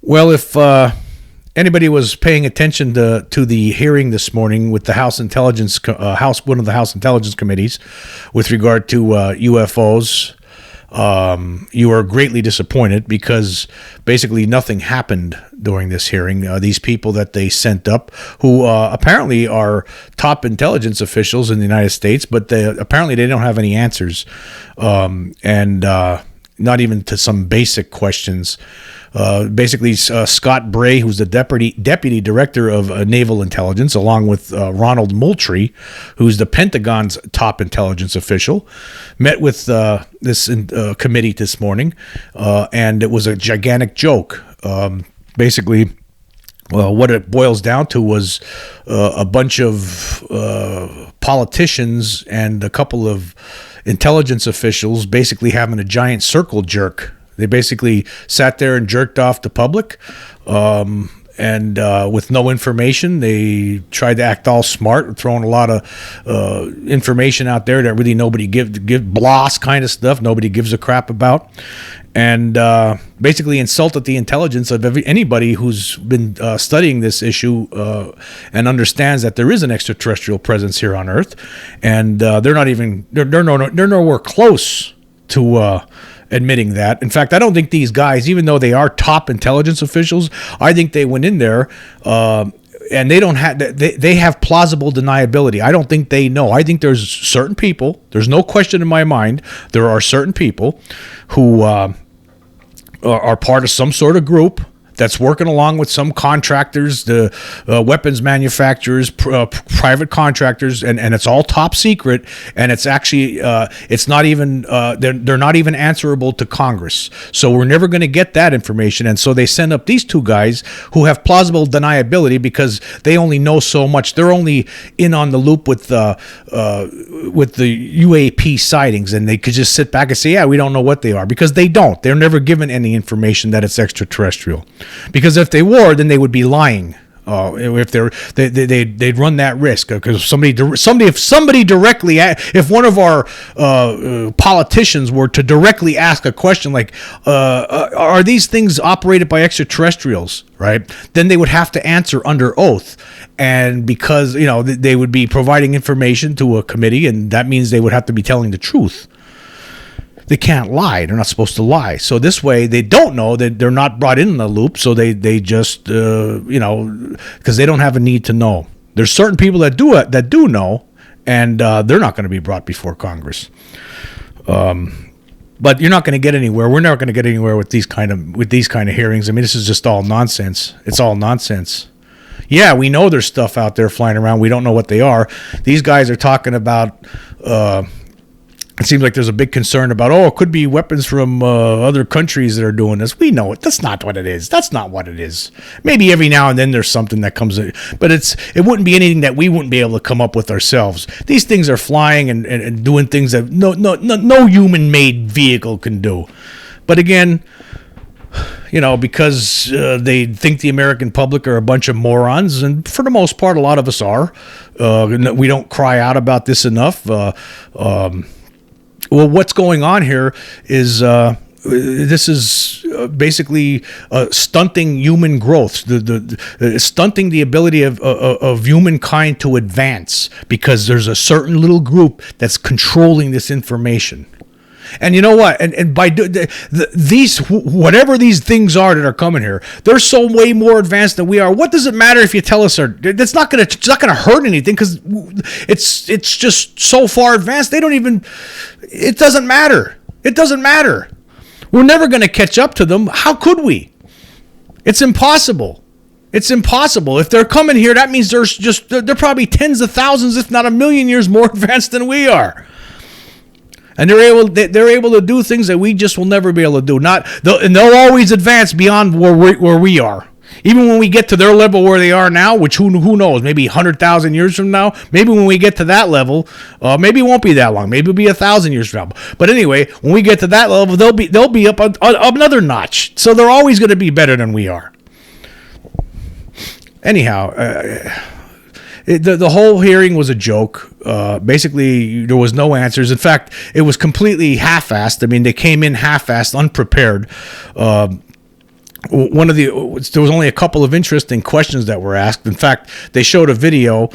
Well, if anybody was paying attention to the hearing this morning with the House Intelligence one of the House Intelligence Committees with regard to UFOs, you are greatly disappointed because basically nothing happened during this hearing. These people that they sent up, who apparently are top intelligence officials in the United States, but apparently they don't have any answers, and not even to some basic questions. Basically, Scott Bray, who's the deputy director of Naval Intelligence, along with Ronald Moultrie, who's the Pentagon's top intelligence official, met with this committee this morning, and it was a gigantic joke. Basically, well, what it boils down to was a bunch of politicians and a couple of intelligence officials basically having a giant circle jerk. They basically sat there and jerked off the public, and with no information. They tried to act all smart, throwing a lot of information out there that really nobody give bloss kind of stuff nobody gives a crap about, and basically insulted the intelligence of anybody who's been studying this issue and understands that there is an extraterrestrial presence here on Earth, and they're nowhere close to admitting that. In fact, I don't think these guys, even though they are top intelligence officials, I think they went in there and they have plausible deniability. I don't think they know. I think there's certain people, there's no question in my mind, there are certain people who are part of some sort of group that's working along with some contractors, the weapons manufacturers, private contractors, and it's all top secret. And it's actually it's not even they're not even answerable to Congress. So we're never going to get that information. And so they send up these two guys who have plausible deniability because they only know so much. They're only in on the loop with the UAP sightings, and they could just sit back and say, yeah, we don't know what they are, because they don't. They're never given any information that it's extraterrestrial. Because if they were, then they would be lying. If they'd run that risk, because if one of our politicians were to directly ask a question like, are these things operated by extraterrestrials, right? Then they would have to answer under oath, and because they would be providing information to a committee, and that means they would have to be telling the truth. They can't lie. They're not supposed to lie. So this way, they don't know that they're not brought in the loop. So they just, because they don't have a need to know. There's certain people that do know, and they're not going to be brought before Congress. But you're not going to get anywhere. We're never going to get anywhere with these kind of hearings. I mean, this is just all nonsense. It's all nonsense. Yeah, we know there's stuff out there flying around. We don't know what they are. These guys are talking about. It seems like there's a big concern about, it could be weapons from other countries that are doing this. We know it. That's not what it is. That's not what it is. Maybe every now and then there's something that comes in, but it wouldn't be anything that we wouldn't be able to come up with ourselves. These things are flying and doing things that no human-made vehicle can do. But again, because they think the American public are a bunch of morons, and for the most part, a lot of us are. We don't cry out about this enough. Well, what's going on here is this is basically stunting human growth, the stunting the ability of humankind to advance, because there's a certain little group that's controlling this information. And you know what? And by these, whatever these things are that are coming here, they're so way more advanced than we are. What does it matter if you tell us? It's not gonna hurt anything, because it's just so far advanced. They don't even. It doesn't matter. It doesn't matter. We're never gonna catch up to them. How could we? It's impossible. It's impossible. If they're coming here, that means they're probably tens of thousands, if not a million years more advanced than we are. And they're able to do things that we just will never be able to do. And they'll always advance beyond where we are. Even when we get to their level where they are now, which who knows, maybe 100,000 years from now, maybe when we get to that level, maybe it won't be that long. Maybe it'll be 1,000 years from now. But anyway, when we get to that level, they'll be up another notch. So they're always going to be better than we are. Anyhow. The whole hearing was a joke. Basically, there was no answers. In fact, it was completely half-assed. I mean, they came in half-assed, unprepared. there was only a couple of interesting questions that were asked. In fact, they showed a video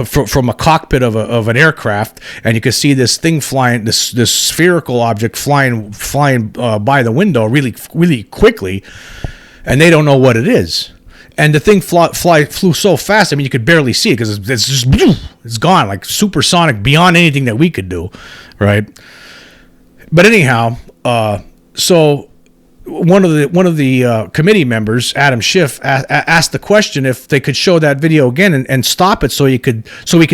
from a cockpit of an aircraft, and you could see this thing flying, this spherical object flying by the window really quickly, and they don't know what it is. And the thing flew so fast, I mean, you could barely see it because it's just it's gone, like supersonic, beyond anything that we could do, right? But anyhow, so one of the committee members, Adam Schiff, asked the question if they could show that video again and stop it so we could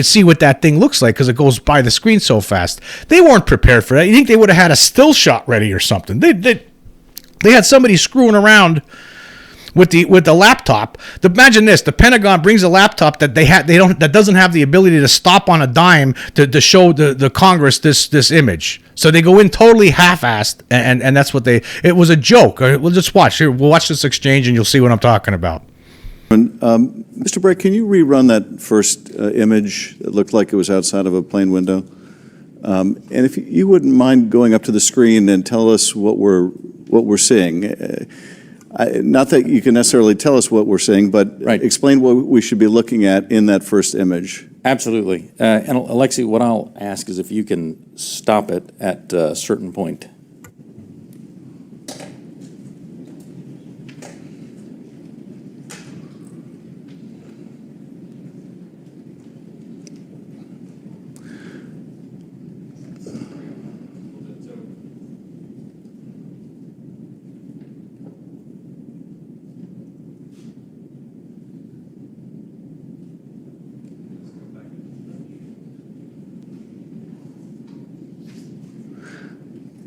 see what that thing looks like, because it goes by the screen so fast. They weren't prepared for that. You think they would have had a still shot ready or something? They had somebody screwing around with the laptop. Imagine this: the Pentagon brings a laptop that that doesn't have the ability to stop on a dime to show the Congress this image. So they go in totally half-assed, and that's what it was a joke. We'll just watch here. We'll watch this exchange, and you'll see what I'm talking about. Mr. Bright, can you rerun that first image that looked like it was outside of a plane window? And if you wouldn't mind going up to the screen and tell us what we're seeing. Not that you can necessarily tell us what we're seeing, but explain what we should be looking at in that first image. Absolutely. And Alexei, what I'll ask is if you can stop it at a certain point.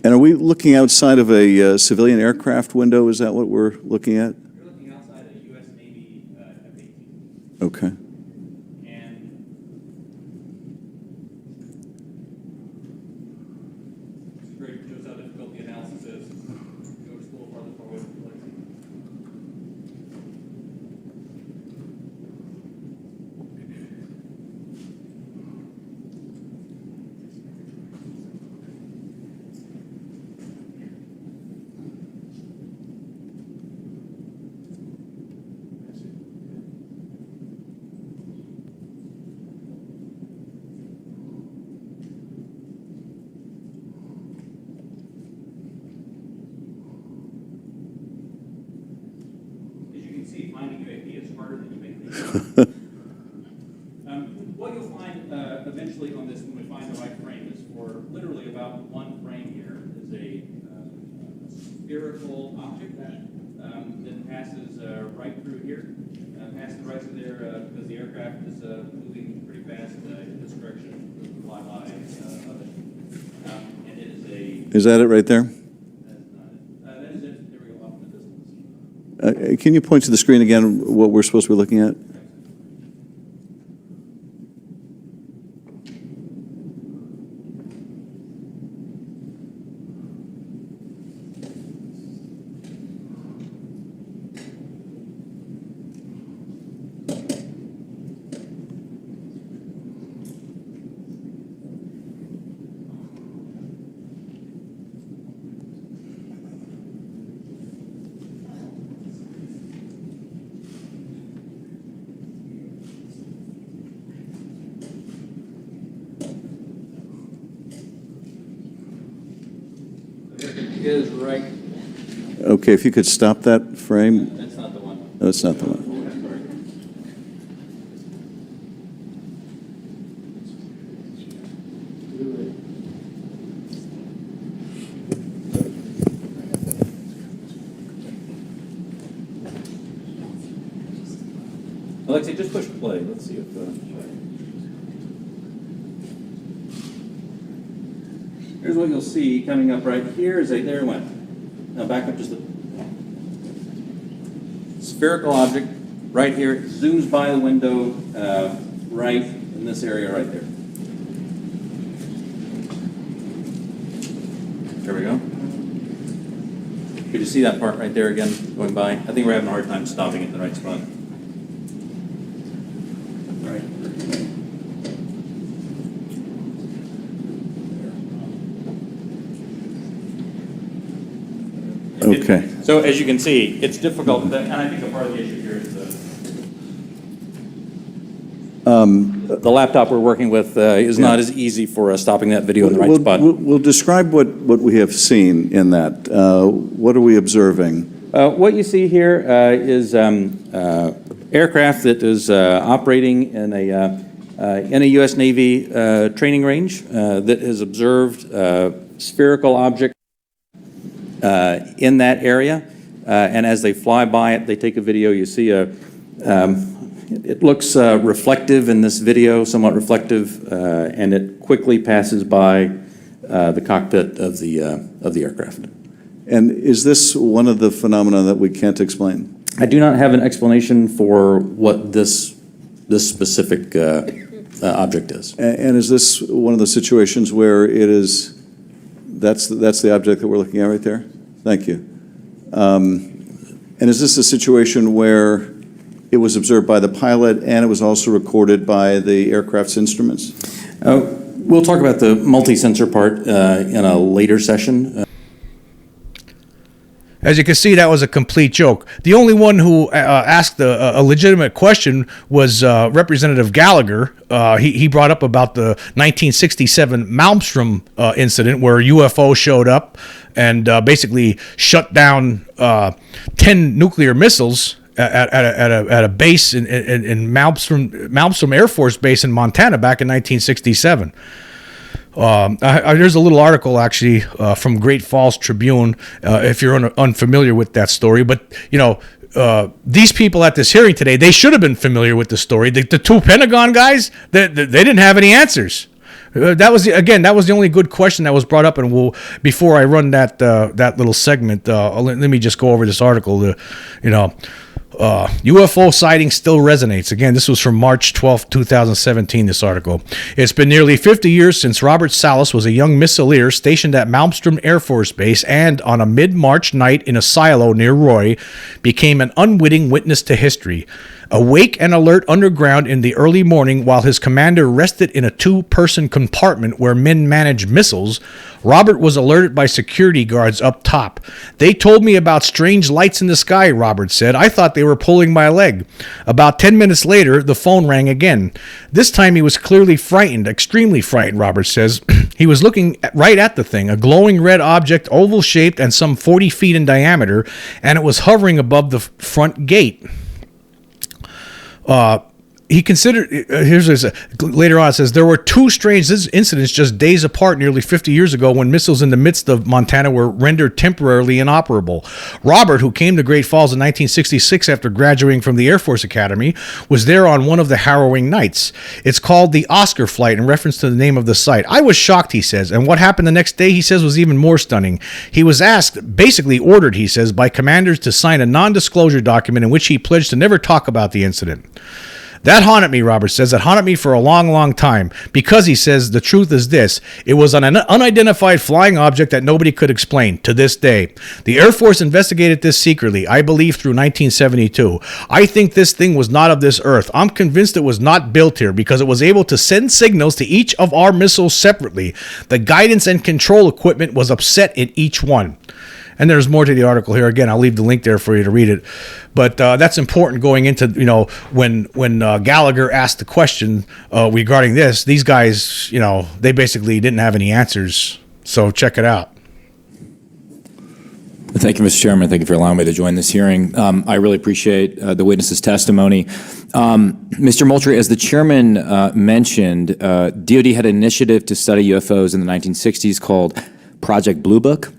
And are we looking outside of a civilian aircraft window? Is that what we're looking at? You're looking outside a U.S. Navy F-18. Okay. And it's great, shows how difficult the analysis is. Go to school farther forward. Finding UAP is harder than you may think. What you'll find eventually on this, when we find the right frame, is for literally about one frame here is a spherical object that passes right through here, passes right through there because the aircraft is moving pretty fast in this direction with the flyby of it. And it is a... Is that it right there? Can you point to the screen again what we're supposed to be looking at? Is right. Okay, if you could stop that frame. That's not the one. No, it's not the one. Alexei, just push play. Let's see if... Here's what you'll see coming up right here is there it went. Now back up just a spherical object right here. It zooms by the window right in this area right there. There we go. Could you see that part right there again going by? I think we're having a hard time stopping it in the right spot. Okay. So as you can see, it's difficult, and I think a part of the issue here is the laptop we're working with is not as easy for stopping that video in the right spot. We'll describe what we have seen in that. What are we observing? What you see here is aircraft that is operating in a U.S. Navy training range that has observed spherical objects in that area, and as they fly by it, they take a video. You see it looks reflective in this video, somewhat reflective, and it quickly passes by the cockpit of the aircraft. And is this one of the phenomena that we can't explain? I do not have an explanation for what this specific object is. And is this one of the situations where it is? That's the object that we're looking at right there? Thank you. And is this a situation where it was observed by the pilot and it was also recorded by the aircraft's instruments? We'll talk about the multi-sensor part in a later session. As you can see, that was a complete joke. The only one who asked a legitimate question was Representative Gallagher. He brought up about the 1967 Malmstrom incident where UFO showed up and basically shut down 10 nuclear missiles at a base in Malmstrom Air Force Base in Montana back in 1967. There's a little article actually from Great Falls Tribune, if you're unfamiliar with that story. But, you know, these people at this hearing today, they should have been familiar with the story. The two Pentagon guys, they didn't have any answers. That was the only good question that was brought up. And before I run that little segment, let me just go over this article. UFO sighting still resonates. Again, this was from March 12, 2017, this article. It's been nearly 50 years since Robert Salas was a young missileer stationed at Malmstrom Air Force Base and, on a mid-March night in a silo near Roy, became an unwitting witness to history. Awake and alert underground in the early morning while his commander rested in a two-person compartment where men managed missiles, Robert was alerted by security guards up top. They told me about strange lights in the sky, Robert said. I thought they were pulling my leg. About 10 minutes later, the phone rang again. This time he was clearly frightened, extremely frightened, Robert says. He was looking right at the thing, a glowing red object, oval-shaped and some 40 feet in diameter, and it was hovering above the front gate. He considered, later on it says, there were two strange incidents just days apart nearly 50 years ago when missiles in the midst of Montana were rendered temporarily inoperable. Robert, who came to Great Falls in 1966 after graduating from the Air Force Academy, was there on one of the harrowing nights. It's called the Oscar Flight in reference to the name of the site. I was shocked, he says, and what happened the next day, he says, was even more stunning. He was asked, basically ordered, he says, by commanders to sign a non-disclosure document in which he pledged to never talk about the incident. That haunted me, Robert says. It haunted me for a long, long time because, he says, the truth is this. It was an unidentified flying object that nobody could explain to this day. The Air Force investigated this secretly, I believe, through 1972. I think this thing was not of this earth. I'm convinced it was not built here because it was able to send signals to each of our missiles separately. The guidance and control equipment was upset in each one. And there's more to the article here. Again, I'll leave the link there for you to read it. But that's important going into, when Gallagher asked the question regarding this, these guys, they basically didn't have any answers. So check it out. Thank you, Mr. Chairman. Thank you for allowing me to join this hearing. I really appreciate the witness's testimony. Mr. Moultrie, as the chairman mentioned, DoD had an initiative to study UFOs in the 1960s called Project Blue Book.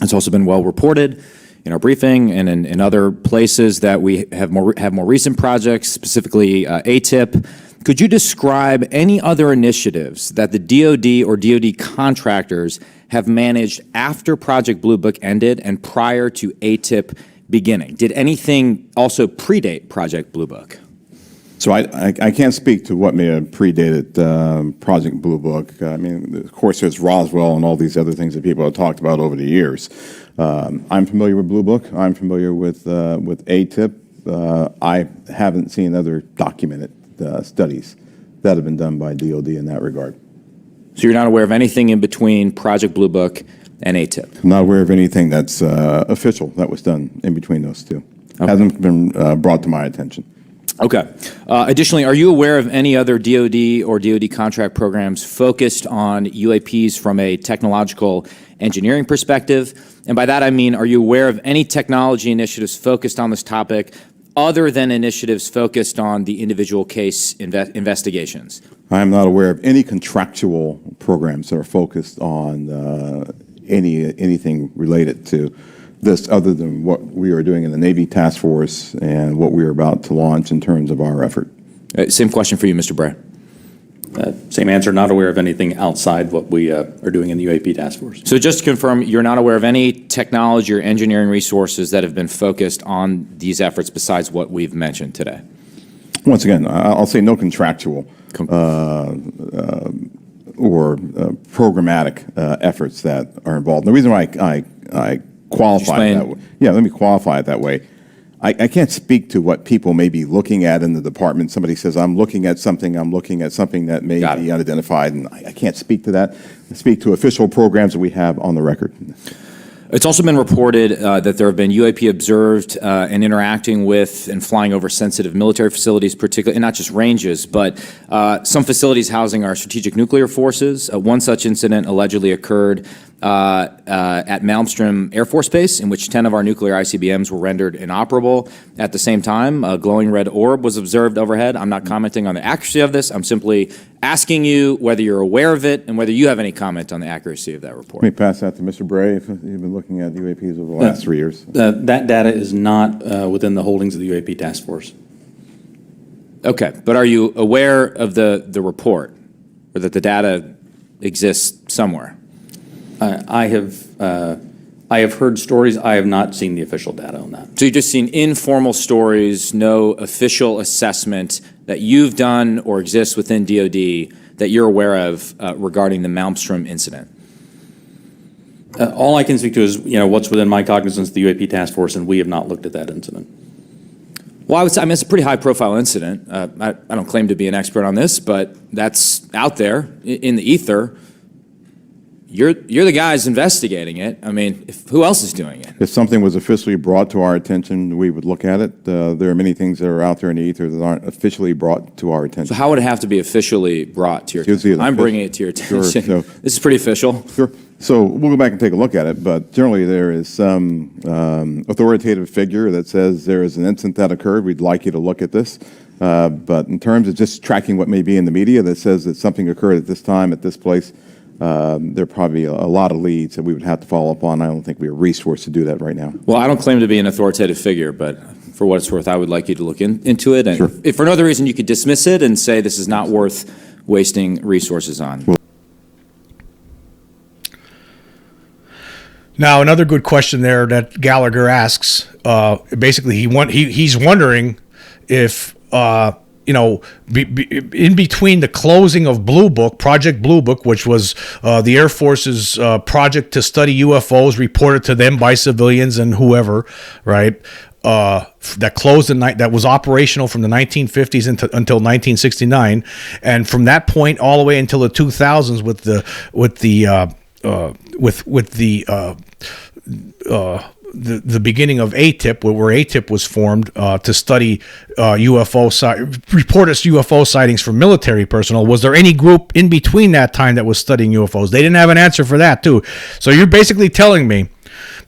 It's also been well reported in our briefing and in other places that we have more recent projects, specifically ATIP. Could you describe any other initiatives that the DoD or DoD contractors have managed after Project Blue Book ended and prior to ATIP beginning? Did anything also predate Project Blue Book? So I can't speak to what may have predated Project Blue Book. I mean, of course, there's Roswell and all these other things that people have talked about over the years. I'm familiar with Blue Book. I'm familiar with ATIP. I haven't seen other documented studies that have been done by DoD in that regard. So you're not aware of anything in between Project Blue Book and ATIP. I'm not aware of anything that's official that was done in between those two. Hasn't been brought to my attention. Okay. Additionally, are you aware of any other DoD or DoD contract programs focused on UAPs from a technological engineering perspective? And by that I mean, are you aware of any technology initiatives focused on this topic other than initiatives focused on the individual case investigations? I am not aware of any contractual programs that are focused on anything related to this other than what we are doing in the Navy Task Force and what we are about to launch in terms of our effort. Same question for you, Mr. Bray. Same answer, not aware of anything outside what we are doing in the UAP Task Force. So just to confirm, you're not aware of any technology or engineering resources that have been focused on these efforts besides what we've mentioned today? Once again, I'll say no contractual or programmatic efforts that are involved. The reason why I qualify it that way. Yeah, let me qualify it that way. I can't speak to what people may be looking at in the department. Somebody says, I'm looking at something that may be unidentified, and I can't speak to that. I speak to official programs that we have on the record. It's also been reported that there have been UAP observed and interacting with and flying over sensitive military facilities, particularly, and not just ranges, but some facilities housing our strategic nuclear forces. One such incident allegedly occurred at Malmstrom Air Force Base, in which 10 of our nuclear ICBMs were rendered inoperable. At the same time, a glowing red orb was observed overhead. I'm not commenting on the accuracy of this. I'm simply asking you whether you're aware of it and whether you have any comment on the accuracy of that report. Let me pass that to Mr. Bray, if you've been looking at UAPs over the last 3 years. That data is not within the holdings of the UAP Task Force. Okay, but are you aware of the report, or that the data exists somewhere? I have heard stories. I have not seen the official data on that. So you've just seen informal stories, no official assessment that you've done or exists within DoD that you're aware of regarding the Malmstrom incident? All I can speak to is what's within my cognizance of the UAP Task Force, and we have not looked at that incident. Well, I would say, it's a pretty high-profile incident. I don't claim to be an expert on this, but that's out there in the ether. You're the guys investigating it. I mean, who else is doing it? If something was officially brought to our attention, we would look at it. There are many things that are out there in the ether that aren't officially brought to our attention. So how would it have to be officially brought to your attention? I'm bringing it to your attention. Sure, this is pretty official. Sure. So we'll go back and take a look at it, but generally there is some authoritative figure that says there is an incident that occurred. We'd like you to look at this. But in terms of just tracking what may be in the media that says that something occurred at this time, at this place, there are probably a lot of leads that we would have to follow up on. I don't think we are resourced to do that right now. Well, I don't claim to be an authoritative figure, but for what it's worth, I would like you to look into it. And Sure. if for no other reason, you could dismiss it and say this is not worth wasting resources on. Now, another good question there that Gallagher asks, basically he's wondering if, in between the closing of Blue Book, Project Blue Book, which was the Air Force's project to study UFOs reported to them by civilians and whoever, right? That closed that was operational from the 1950s until 1969, and from that point all the way until the 2000s with the beginning of ATIP, where ATIP was formed to study reported UFO sightings from military personnel. Was there any group in between that time that was studying UFOs? They didn't have an answer for that too. So you're basically telling me,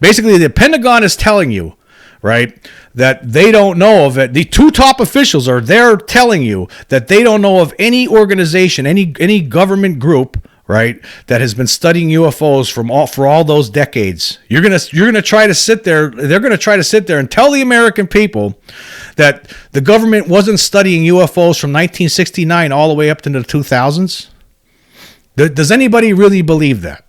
the Pentagon is telling you, right, that they don't know of it. The two top officials are there telling you that they don't know of any organization, any government group, right, that has been studying UFOs for all those decades. You're gonna try to sit there. They're gonna try to sit there and tell the American people that the government wasn't studying UFOs from 1969 all the way up to the 2000s. Does anybody really believe that?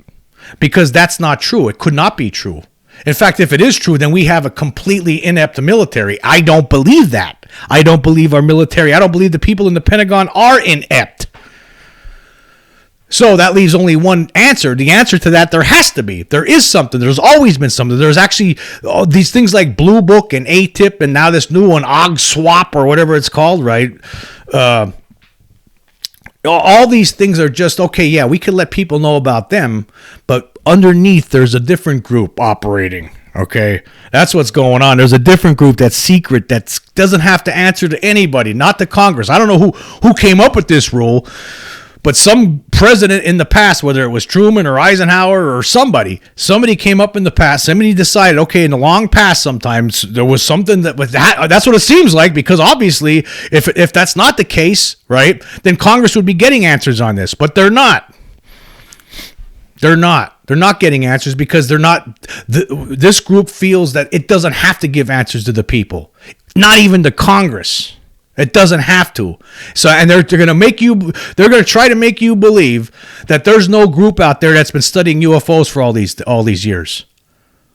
Because that's not true. It could not be true. In fact, if it is true, then we have a completely inept military. I don't believe that. I don't believe our military. I don't believe the people in the Pentagon are inept. So that leaves only one answer. The answer to that, there has to be. There is something. There's always been something. There's actually these things like Blue Book and ATIP and now this new one, OGSWAP or whatever it's called, right? All these things are just, okay, yeah, we could let people know about them, but underneath there's a different group operating. Okay, that's what's going on. There's a different group that's secret, that doesn't have to answer to anybody, not to Congress. I don't know who came up with this rule, but some president in the past, whether it was Truman or Eisenhower or somebody came up in the past. Somebody decided, okay, in the long past, sometimes there was something that was that. That's what it seems like, because obviously, if that's not the case, right, then Congress would be getting answers on this, but they're not. They're not getting answers because they're not. This group feels that it doesn't have to give answers to the people, not even to Congress. It doesn't have to. So, and they're going to make you. They're going to try to make you believe that there's no group out there that's been studying UFOs for all these years.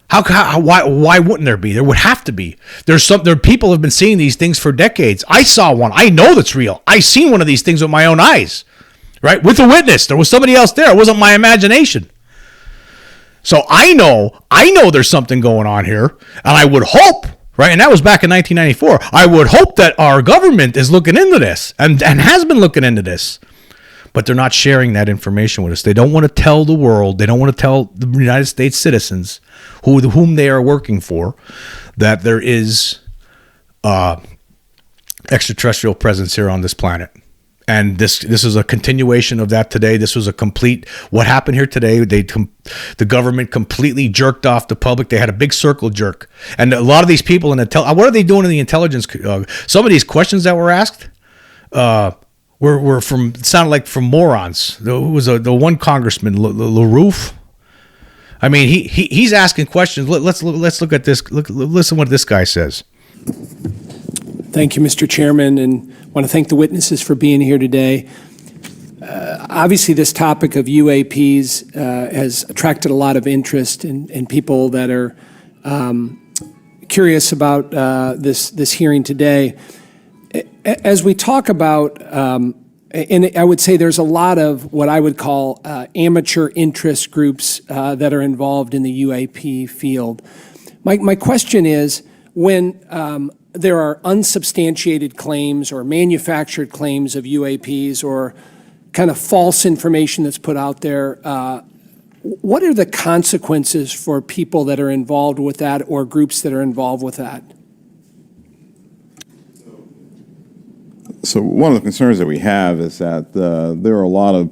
Why wouldn't there be? There would have to be. There people have been seeing these things for decades. I saw one. I know that's real. I seen one of these things with my own eyes. Right? With a witness. There was somebody else there. It wasn't my imagination. So I know there's something going on here, and I would hope, right? And that was back in 1994. I would hope that our government is looking into this and has been looking into this. But they're not sharing that information with us. They don't want to tell the world. They don't want to tell the United States citizens whom they are working for that there is extraterrestrial presence here on this planet. And this is a continuation of that today. This was a complete, what happened here today, the government completely jerked off the public. They had a big circle jerk. And a lot of these people, what are they doing in the intelligence? Some of these questions that were asked were from, sounded like from morons. Who was the one congressman, LaRouche? I mean, he's asking questions. Let's look at this. Listen what this guy says. Thank you, Mr. Chairman, and I want to thank the witnesses for being here today. Obviously, this topic of UAPs has attracted a lot of interest in people that are curious about this hearing today. As we talk about, and I would say there's a lot of what I would call amateur interest groups that are involved in the UAP field. My question is, when there are unsubstantiated claims or manufactured claims of UAPs or kind of false information that's put out there, what are the consequences for people that are involved with that or groups that are involved with that? So one of the concerns that we have is that there are a lot of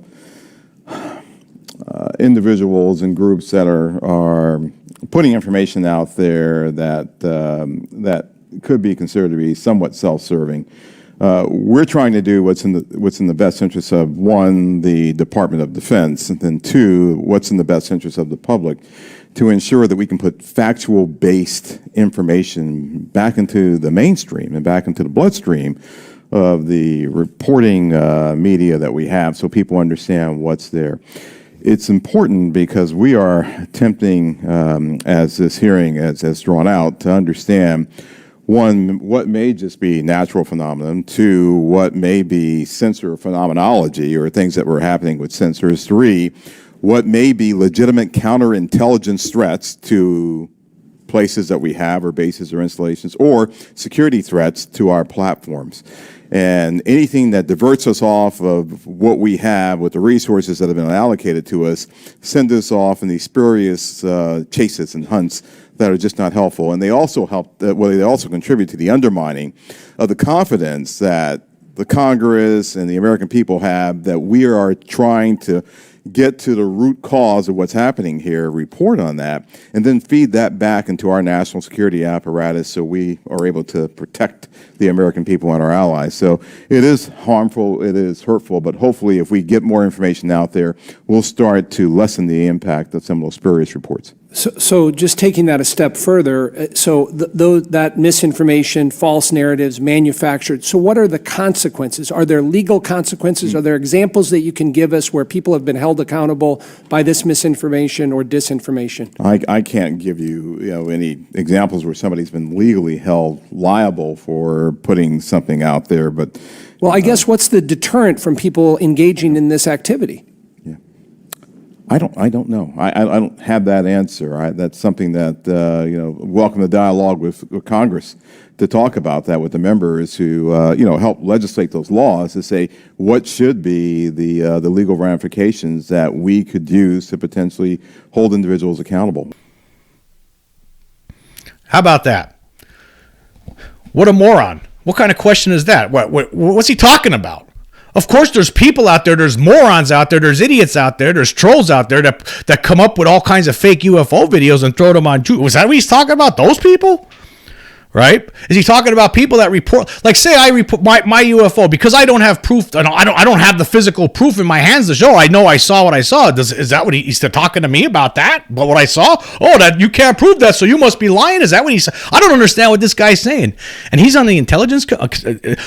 individuals and groups that are putting information out there that could be considered to be somewhat self-serving. We're trying to do what's in the best interest of, one, the Department of Defense, and then two, what's in the best interest of the public, to ensure that we can put factual-based information back into the mainstream and back into the bloodstream of the reporting media that we have, so people understand what's there. It's important because we are attempting, as this hearing has drawn out, to understand, one, what may just be natural phenomenon, two, what may be sensor phenomenology or things that were happening with sensors, three, what may be legitimate counterintelligence threats to places that we have or bases or installations, or security threats to our platforms. And anything that diverts us off of what we have with the resources that have been allocated to us, send us off in these spurious chases and hunts that are just not helpful. And they also they also contribute to the undermining of the confidence that the Congress and the American people have that we are trying to get to the root cause of what's happening here, report on that, and then feed that back into our national security apparatus so we are able to protect the American people and our allies. So it is harmful, it is hurtful, but hopefully if we get more information out there, we'll start to lessen the impact of some of those spurious reports. So just taking that a step further, that misinformation, false narratives, manufactured, so what are the consequences? Are there legal consequences? Are there examples that you can give us where people have been held accountable by this misinformation or disinformation? I can't give you, any examples where somebody's been legally held liable for putting something out there, but... Well, I guess what's the deterrent from people engaging in this activity? I don't know. I don't have that answer. That's something that, welcome the dialogue with Congress to talk about that with the members who, help legislate those laws to say what should be the legal ramifications that we could use to potentially hold individuals accountable. How about that? What a moron. What kind of question is that? What's he talking about? Of course, there's people out there, there's morons out there, there's idiots out there, there's trolls out there that come up with all kinds of fake UFO videos and throw them on YouTube. Was that what he's talking about? Those people? Right? Is he talking about people that report, like say I report my UFO because I don't have proof, I don't have the physical proof in my hands to show. I know I saw what I saw. Is that what he's talking to me about that? But what I saw? Oh, that you can't prove that, so you must be lying. Is that what he said? I don't understand what this guy's saying. And he's on the intelligence. Did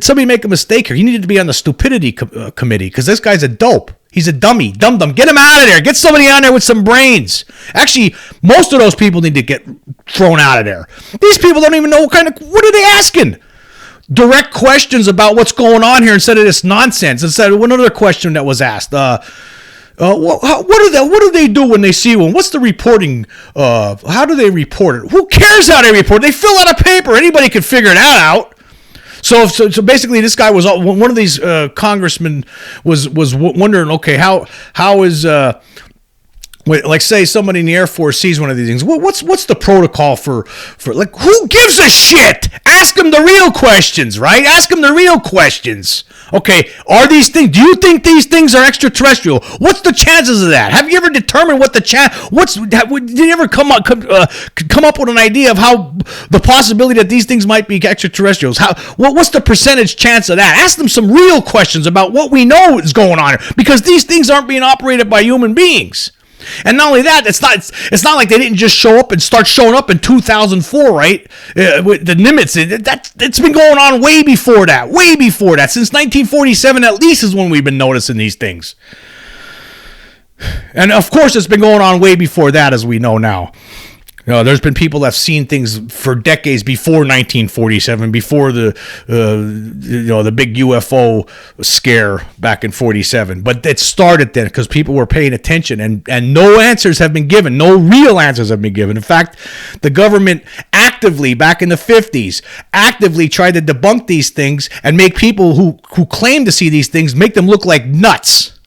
somebody make a mistake here? He needed to be on the stupidity committee because this guy's a dope. He's a dummy. Dum. Get him out of there. Get somebody on there with some brains. Actually, most of those people need to get thrown out of there. These people don't even know what are they asking? Direct questions about what's going on here instead of this nonsense. Instead of one other question that was asked. What do they do when they see one? What's the reporting? How do they report it? Who cares how they report it? They fill out a paper. Anybody can figure that out. So basically, this guy was one of these congressmen was wondering, okay, how is like say somebody in the Air Force sees one of these things. What's the protocol for like who gives a shit? Ask them the real questions, right? Ask them the real questions. Okay, are these things? Do you think these things are extraterrestrial? What's the chances of that? Have you ever determined what the did you ever come up with an idea of how the possibility that these things might be extraterrestrials? What's the percentage chance of that? Ask them some real questions about what we know is going on here, because these things aren't being operated by human beings. And not only that, it's not like they didn't just show up and start showing up in 2004, right? With the Nimitz, it's been going on way before that. Since 1947 at least is when we've been noticing these things. And of course, it's been going on way before that, as we know now. There's been people that have seen things for decades before 1947, before the big UFO scare back in 47. But it started then because people were paying attention, and no answers have been given. No real answers have been given. In fact, the government actively, back in the 50s, actively tried to debunk these things and make people who claim to see these things, make them look like nuts.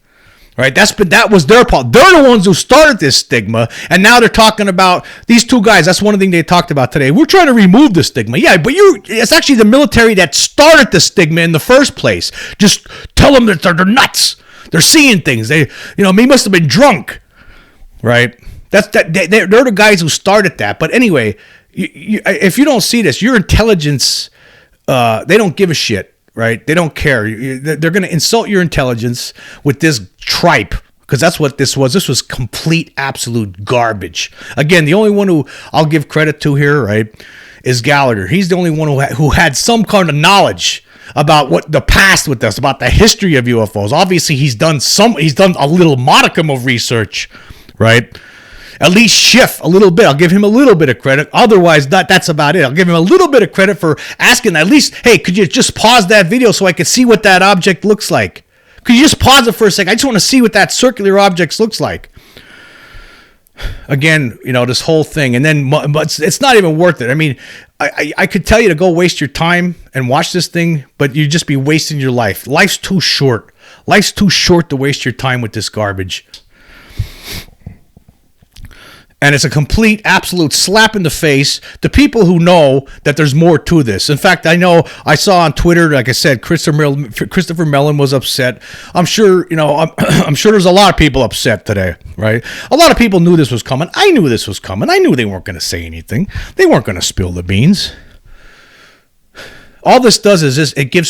Right, that was their fault. They're the ones who started this stigma, and now they're talking about these two guys. That's one of the things they talked about today. We're trying to remove the stigma. Yeah, but it's actually the military that started the stigma in the first place. Just tell them that they're nuts. They're seeing things. They must have been drunk. Right? They're the guys who started that. But anyway, if you don't see this, your intelligence, they don't give a shit. Right? They don't care. They're going to insult your intelligence with this tripe, because that's what this was. This was complete, absolute garbage. Again, the only one who I'll give credit to here, right, is Gallagher. He's the only one who had some kind of knowledge about what the past with us, about the history of UFOs. Obviously, he's done a little modicum of research, right? At least Schiff a little bit. I'll give him a little bit of credit. Otherwise, that's about it. I'll give him a little bit of credit for asking at least, hey, could you just pause that video so I could see what that object looks like? Could you just pause it for a second? I just want to see what that circular object looks like. Again, this whole thing. And then but it's not even worth it. I mean, I could tell you to go waste your time and watch this thing, but you'd just be wasting your life. Life's too short. Life's too short to waste your time with this garbage. And it's a complete, absolute slap in the face to people who know that there's more to this. In fact, I saw on Twitter, like I said, Christopher Mellon was upset. I'm sure, I'm sure there's a lot of people upset today, right? A lot of people knew this was coming. I knew this was coming. I knew they weren't going to say anything. They weren't going to spill the beans. All this does is again,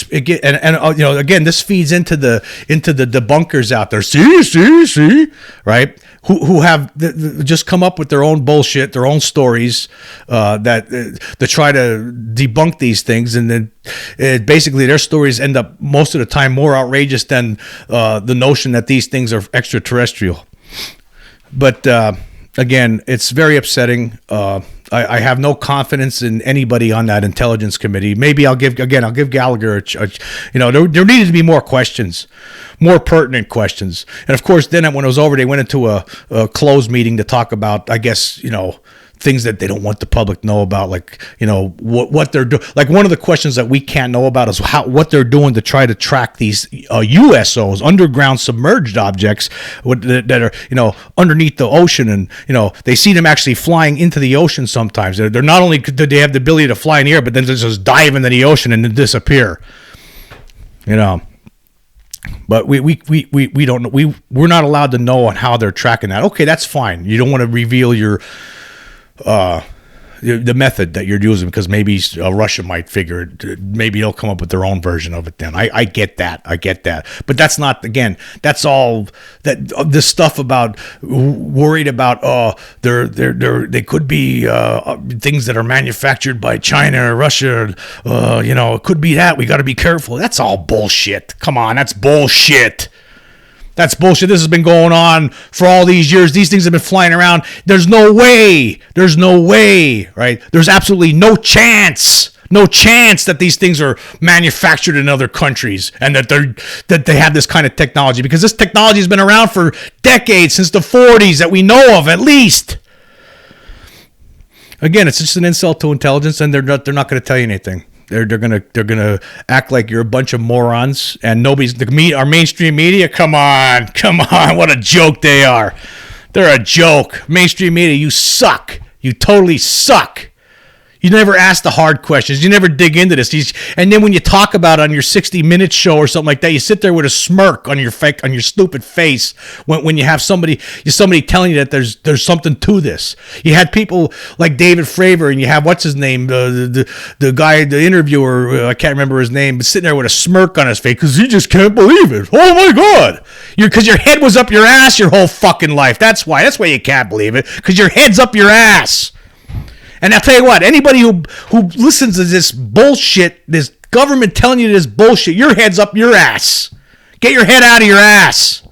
this feeds into the debunkers out there. See, right? Who have just come up with their own bullshit, their own stories that to try to debunk these things, and then basically their stories end up most of the time more outrageous than the notion that these things are extraterrestrial. But again, it's very upsetting. I have no confidence in anybody on that intelligence committee. Maybe I'll give Gallagher there needed to be more questions, more pertinent questions. And of course, then when it was over, they went into a closed meeting to talk about, I guess, things that they don't want the public to know about, like, what they're doing. Like, one of the questions that we can't know about is what they're doing to try to track these USOs, underground submerged objects that are, underneath the ocean. And, they see them actually flying into the ocean sometimes. They're not only do they have the ability to fly in the air, but then they just dive into the ocean and then disappear. But we don't know. We're not allowed to know on how they're tracking that. Okay, that's fine. You don't want to reveal your the method that you're using, because maybe Russia might figure it. Maybe they'll come up with their own version of it. Then I get that. But that's not, again, that's all that this stuff about worried about. They could be things that are manufactured by China or Russia. It could be that. We got to be careful. That's all bullshit. Come on, that's bullshit. That's bullshit. This has been going on for all these years. These things have been flying around. There's no way, right? There's absolutely no chance that these things are manufactured in other countries and that they have this kind of technology, because this technology has been around for decades, since the 40s that we know of, at least. Again, it's just an insult to intelligence, and they're not going to tell you anything. They're gonna act like you're a bunch of morons, and our mainstream media. Come on, what a joke they are. They're a joke. Mainstream media, you suck. You totally suck. You never ask the hard questions. You never dig into this. And then when you talk about it on your 60-minute show or something like that, you sit there with a smirk on your stupid face when you have somebody telling you that there's something to this. You had people like David Fravor, and you have, what's his name, the guy, the interviewer, I can't remember his name, but sitting there with a smirk on his face because he just can't believe it. Oh my God! Because your head was up your ass your whole fucking life. That's why you can't believe it, because your head's up your ass. And I'll tell you what, anybody who listens to this bullshit, this government telling you this bullshit, your head's up your ass. Get your head out of your ass.